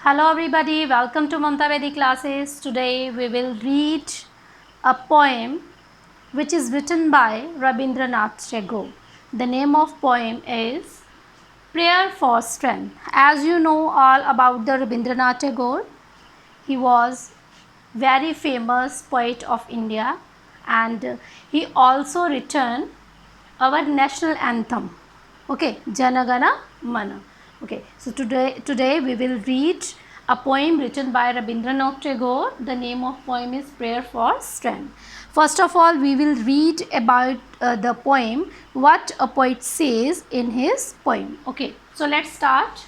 Hello everybody, welcome to Mamta Vedic classes. Today we will read a poem which is written by Rabindranath Tagore. The name of poem is Prayer for Strength. As you know all about the Rabindranath Tagore, he was very famous poet of India and he also written our national anthem. Okay, Jana Gana Mana. Okay, so today we will read a poem written by Rabindranath Tagore. The name of poem is Prayer for Strength. First of all, we will read about the poem, what a poet says in his poem. Okay, so let's start.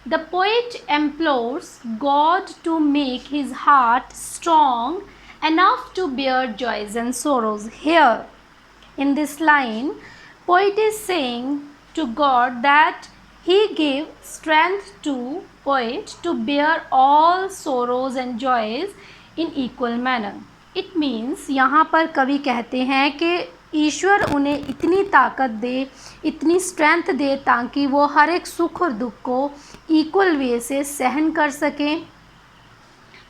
The poet implores God to make his heart strong enough to bear joys and sorrows. Here, in this line, poet is saying to God that he gave strength to poet to bear all sorrows and joys in equal manner. It means यहाँ पर कवि कहते हैं कि ईश्वर उन्हें इतनी ताकत दे, इतनी स्ट्रेंथ दे ताकि वो हर एक सुख और दुख को इक्वल वे से सहन कर सकें.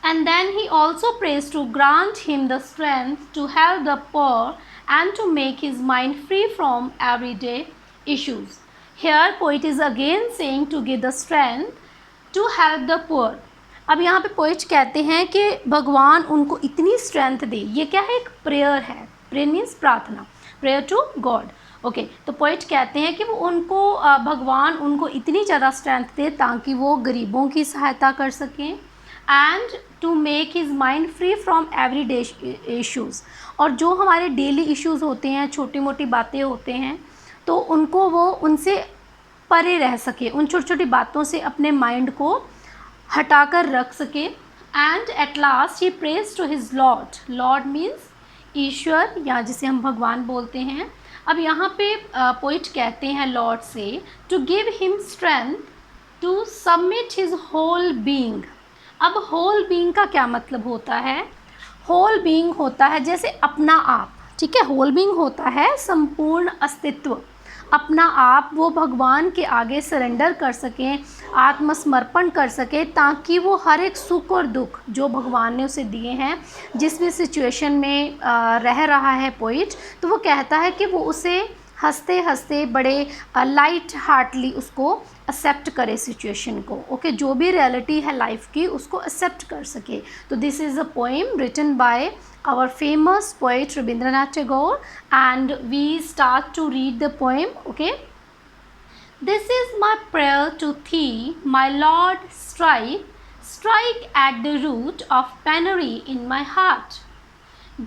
And then he also prays to grant him the strength to help the poor and to make his mind free from everyday issues. Here poet is again saying to give the strength to help the poor. अब यहाँ पे poet कहते हैं कि भगवान उनको इतनी strength दे. ये क्या है? एक प्रेयर है. प्रेयर मीन्स प्रार्थना, प्रेयर टू गॉड. ओके, तो पोइट कहते हैं कि वो उनको भगवान उनको इतनी ज़्यादा स्ट्रेंथ दे ताकि वो गरीबों की सहायता कर सकें and to make his mind free from everyday issues. और जो हमारे डेली इश्यूज़ होते हैं, छोटी मोटी बातें होते हैं, तो उनको वो उनसे परे रह सके, उन छोटी छोटी बातों से अपने माइंड को हटाकर रख सके. And at last he praise to his lord. Lord means ईश्वर, या जिसे हम भगवान बोलते हैं. अब यहाँ पे पोइट कहते हैं लॉर्ड से to give him strength to submit his whole being. अब होल बीइंग का क्या मतलब होता है? होल बीइंग होता है जैसे अपना आप, ठीक है. होल बीइंग होता है संपूर्ण अस्तित्व, अपना आप वो भगवान के आगे सरेंडर कर सकें, आत्मसमर्पण कर सकें ताकि वो हर एक सुख और दुख जो भगवान ने उसे दिए हैं, जिस भी सिचुएशन में रह रहा है पोइट, तो वो कहता है कि वो उसे हंसते हंसते बड़े लाइट हार्टली उसको एक्सेप्ट करे सिचुएशन को. ओके, जो भी रियलिटी है लाइफ की उसको एक्सेप्ट कर सके. तो this is a poem written by our famous poet Rabindranath Tagore, and we start to read the poem. Okay, this is my prayer to thee, my Lord. Strike at the root of penury in my heart.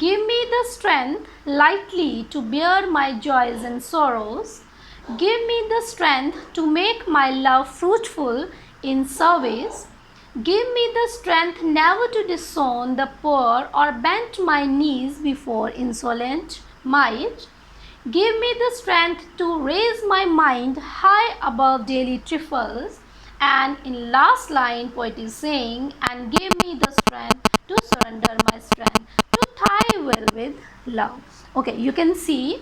Give me the strength lightly to bear my joys and sorrows. Give me the strength to make my love fruitful in service. Give me the strength never to disown the poor or bend my knees before insolent might. Give me the strength to raise my mind high above daily trifles. And in last line, poet is saying, and give me the strength to surrender my strength to thy will with love. Okay, you can see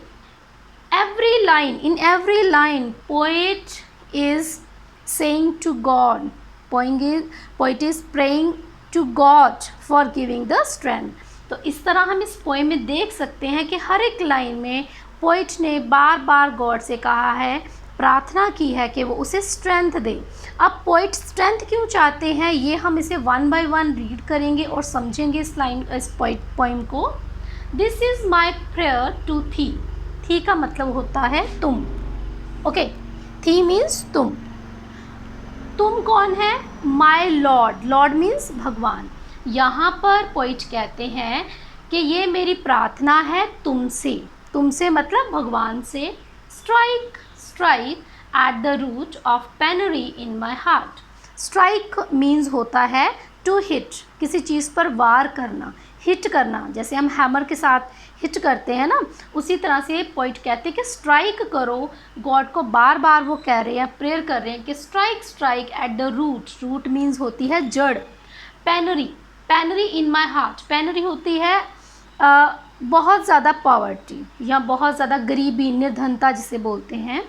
in every line, poet is saying to God. Poet is praying to God for giving the strength. तो इस तरह हम इस poem में देख सकते हैं कि हर एक लाइन में पोइट ने बार बार गॉड से कहा है, प्रार्थना की है कि वो उसे स्ट्रेंथ दे. अब पोइट स्ट्रेंथ क्यों चाहते हैं, ये हम इसे वन बाय वन रीड करेंगे और समझेंगे इस पोएम को. This is my prayer to thee. Thee का मतलब होता है तुम. ओके, थी मीन्स तुम. तुम कौन है? My lord. लॉर्ड मीन्स भगवान. यहाँ पर पोइट कहते हैं कि ये मेरी प्रार्थना है तुमसे. तुमसे मतलब भगवान से. Strike at the root of penury in my heart. Strike means होता है टू हिट, किसी चीज़ पर वार करना, हिट करना. जैसे हम हैमर के साथ हिट करते हैं ना, उसी तरह से पोइट कहते हैं कि स्ट्राइक करो. गॉड को बार बार वो कह रहे हैं, प्रेयर कर रहे हैं कि strike at the root. Root means होती है जड़. पेनरी इन माई हार्ट. पेनरी होती है बहुत ज़्यादा पॉवर्टी या बहुत ज़्यादा गरीबी, निर्धनता जिसे बोलते हैं.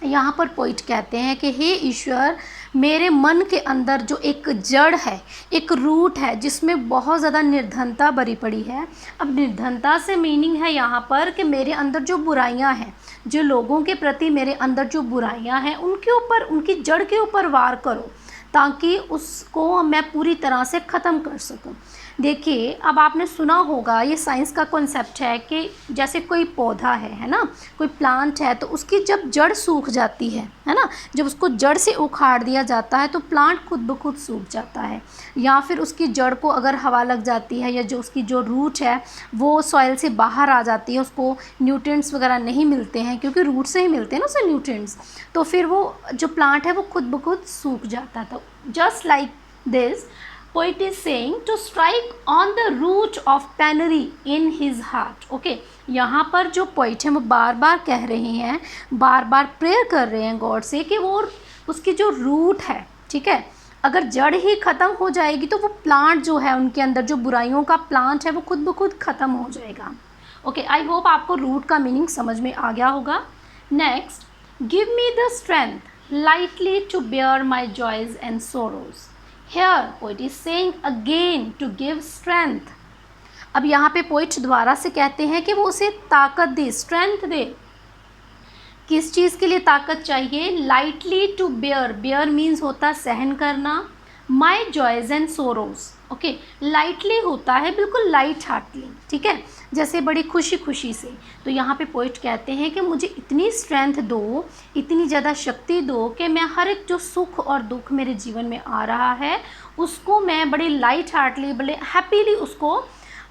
यहाँ पर पोइट कहते हैं कि हे ईश्वर, मेरे मन के अंदर जो एक जड़ है, एक रूट है जिसमें बहुत ज़्यादा निर्धनता भरी पड़ी है। अब निर्धनता से मीनिंग है यहाँ पर कि मेरे अंदर जो बुराइयाँ हैं, जो लोगों के प्रति मेरे अंदर जो बुराइयाँ हैं, उनके ऊपर, उनकी जड़ के ऊपर वार करो ताकि उसको मैं पूरी तरह से ख़त्म कर सकूं। देखिए, अब आपने सुना होगा, ये साइंस का कॉन्सेप्ट है कि जैसे कोई पौधा है ना, कोई प्लांट है, तो उसकी जब जड़ सूख जाती है ना, जब उसको जड़ से उखाड़ दिया जाता है तो प्लांट खुद ब खुद सूख जाता है। या फिर उसकी जड़ को अगर हवा लग जाती है या जो उसकी जो रूट है वो सॉइल से बाहर आ जाती है, उसको न्यूट्रिएंट्स वगैरह नहीं मिलते हैं, क्योंकि रूट से ही मिलते हैं ना उसे न्यूट्रिएंट्स, तो फिर वो जो प्लांट है वो खुद ब खुद सूख जाता था। Just like this poet is saying to strike on the root of penury in his heart. Okay, यहाँ पर जो पोइट है वो बार बार कह रहे हैं, बार बार प्रेयर कर रहे हैं गॉड से कि वो उसकी जो रूट है, ठीक है, अगर जड़ ही ख़त्म हो जाएगी तो वो प्लांट जो है, उनके अंदर जो बुराइयों का प्लांट है वो खुद ब खुद ख़त्म हो जाएगा। ओके, आई होप आपको रूट का मीनिंग समझ में आ गया होगा। Next, give me the strength lightly to bear my joys and sorrows. Here poet is saying again to give strength. अब यहाँ पे पोइट द्वारा से कहते हैं कि वो उसे ताकत दे, स्ट्रेंथ दे। किस चीज़ के लिए ताकत चाहिए? Lightly to bear, bear means होता सहन करना, my joys and sorrows. Okay, lightly होता है बिल्कुल लाइट हार्टली, ठीक है, जैसे बड़ी खुशी खुशी से। तो यहाँ पे पोइट कहते हैं कि मुझे इतनी स्ट्रेंथ दो, इतनी ज़्यादा शक्ति दो कि मैं हर एक जो सुख और दुख मेरे जीवन में आ रहा है उसको मैं बड़े लाइट हार्टली, बड़े हैप्पीली उसको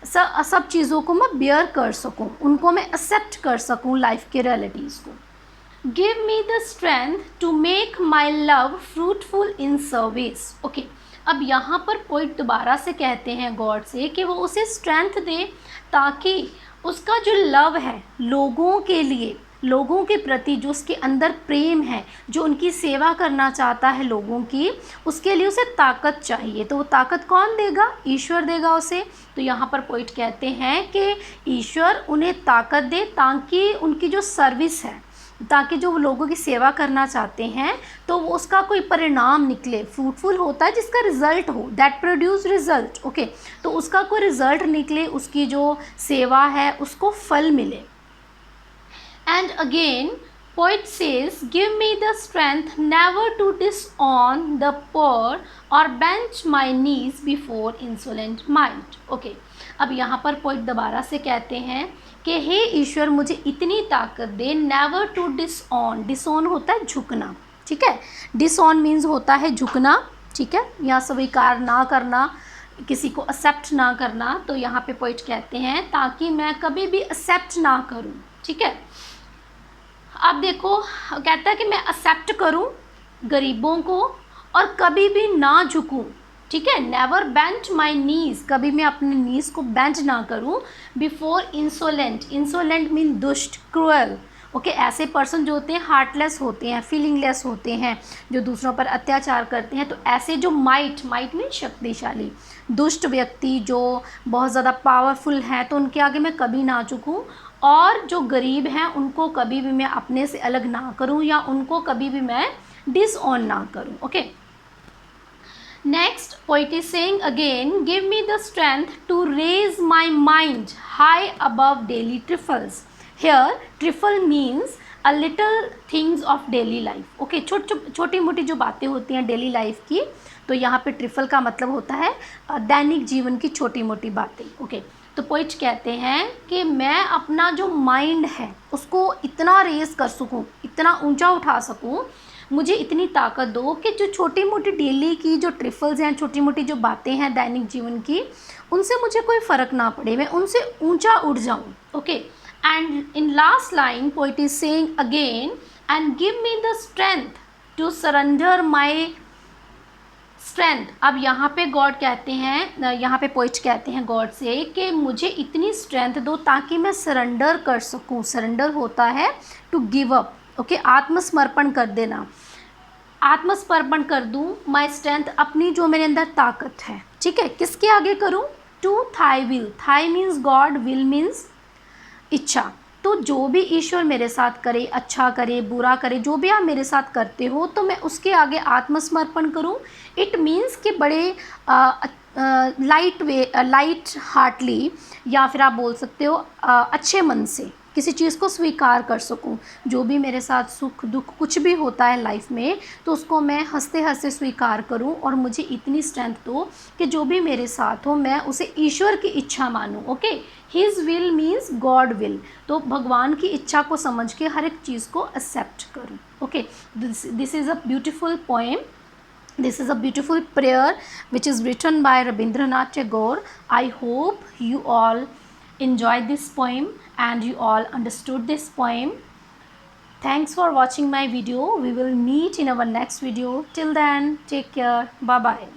सब चीज़ों को मैं बेयर कर सकूँ, उनको मैं एक्सेप्ट कर सकूँ, लाइफ के रियलिटीज़ को। Give me the strength to make my love fruitful in service. Okay, अब यहाँ पर पोइट दोबारा से कहते हैं गॉड से कि वो उसे स्ट्रेंथ दे ताकि उसका जो लव है लोगों के लिए, लोगों के प्रति जो उसके अंदर प्रेम है, जो उनकी सेवा करना चाहता है लोगों की, उसके लिए उसे ताकत चाहिए। तो वो ताकत कौन देगा? ईश्वर देगा उसे। तो यहाँ पर पोइट कहते हैं कि ईश्वर उन्हें ताकत दे ताकि उनकी जो सर्विस है, ताकि जो लोगों की सेवा करना चाहते हैं तो वो उसका कोई परिणाम निकले, फ्रूटफुल होता है जिसका रिजल्ट हो, दैट प्रोड्यूस रिजल्ट। ओके, तो उसका कोई रिजल्ट निकले, उसकी जो सेवा है उसको फल मिले। And again poet says give me the strength never to disown the poor or bend my knees before insolent mind. Okay, अब यहाँ पर पोइट दोबारा से कहते हैं कि हे ईश्वर मुझे इतनी ताकत दे, नेवर टू डिसऑन, डिसऑन होता है झुकना, ठीक है, डिसऑन मीन्स होता है झुकना, ठीक है, या स्वीकार ना करना, किसी को एक्सेप्ट ना करना। तो यहाँ पे पोइट कहते हैं ताकि मैं कभी भी एक्सेप्ट ना करूँ, ठीक है। अब देखो, कहता है कि मैं एक्सेप्ट करूँ गरीबों को और कभी भी ना झुकूँ, ठीक है, नेवर बेंच माई नीज, कभी मैं अपने नीज को बेंच ना करूँ बिफोर इंसोलेंट, इंसोलेंट मीन दुष्ट, क्रूअल। ओके, ऐसे पर्सन जो होते हैं हार्टलेस होते हैं, फीलिंगलेस होते हैं, जो दूसरों पर अत्याचार करते हैं। तो ऐसे जो माइट मीन शक्तिशाली, दुष्ट व्यक्ति जो बहुत ज़्यादा पावरफुल हैं, तो उनके आगे मैं कभी ना झुकूँ, और जो गरीब हैं उनको कभी भी मैं अपने से अलग ना करूँ या उनको कभी भी मैं डिसऑन ना करूँ। Okay, next poet is saying again give me the strength to raise my mind high above daily trifles. Here trifle means a little things of daily life. Okay, छोटी मोटी जो बातें होती हैं डेली लाइफ की, तो यहाँ पे ट्रिफल का मतलब होता है दैनिक जीवन की छोटी मोटी बातें। ओके, तो पोइट कहते हैं कि मैं अपना जो माइंड है उसको इतना रेज कर सकूँ, इतना ऊंचा उठा सकूँ, मुझे इतनी ताकत दो कि जो छोटी मोटी डेली की जो ट्रिफल्स हैं, छोटी मोटी जो बातें हैं दैनिक जीवन की, उनसे मुझे कोई फ़र्क ना पड़े, मैं उनसे ऊंचा उठ जाऊँ। Okay, and in last line poet is saying again and give me the strength to surrender my strength. अब यहाँ पे गॉड कहते हैं, यहाँ पे पोइट कहते हैं गॉड से कि मुझे इतनी स्ट्रेंथ दो ताकि मैं सरेंडर कर सकूँ। सरेंडर होता है टू गिव अप, ओके, आत्मसमर्पण कर देना, आत्मसमर्पण कर दूँ माई स्ट्रेंथ, अपनी जो मेरे अंदर ताकत है, ठीक है, किसके आगे करूँ? To thy will, thy means God, will means इच्छा, तो जो भी ईश्वर मेरे साथ करे, अच्छा करे, बुरा करे, जो भी आप मेरे साथ करते हो, तो मैं उसके आगे आत्मसमर्पण करूं। इट मीन्स कि बड़े लाइट हार्टली, या फिर आप बोल सकते हो अच्छे मन से किसी चीज़ को स्वीकार कर सकूं। जो भी मेरे साथ सुख दुख कुछ भी होता है लाइफ में, तो उसको मैं हंसते हंसते स्वीकार करूं, और मुझे इतनी स्ट्रेंथ दो कि जो भी मेरे साथ हो मैं उसे ईश्वर की इच्छा मानूं। Okay, his will means God will, तो भगवान की इच्छा को समझ के हर एक चीज़ को एक्सेप्ट करूं। Okay, this is a beautiful poem. This is a beautiful prayer which is written by Rabindranath Tagore. I hope you all enjoyed this poem and you all understood this poem. Thanks for watching my video. We will meet in our next video. Till then, take care. Bye bye.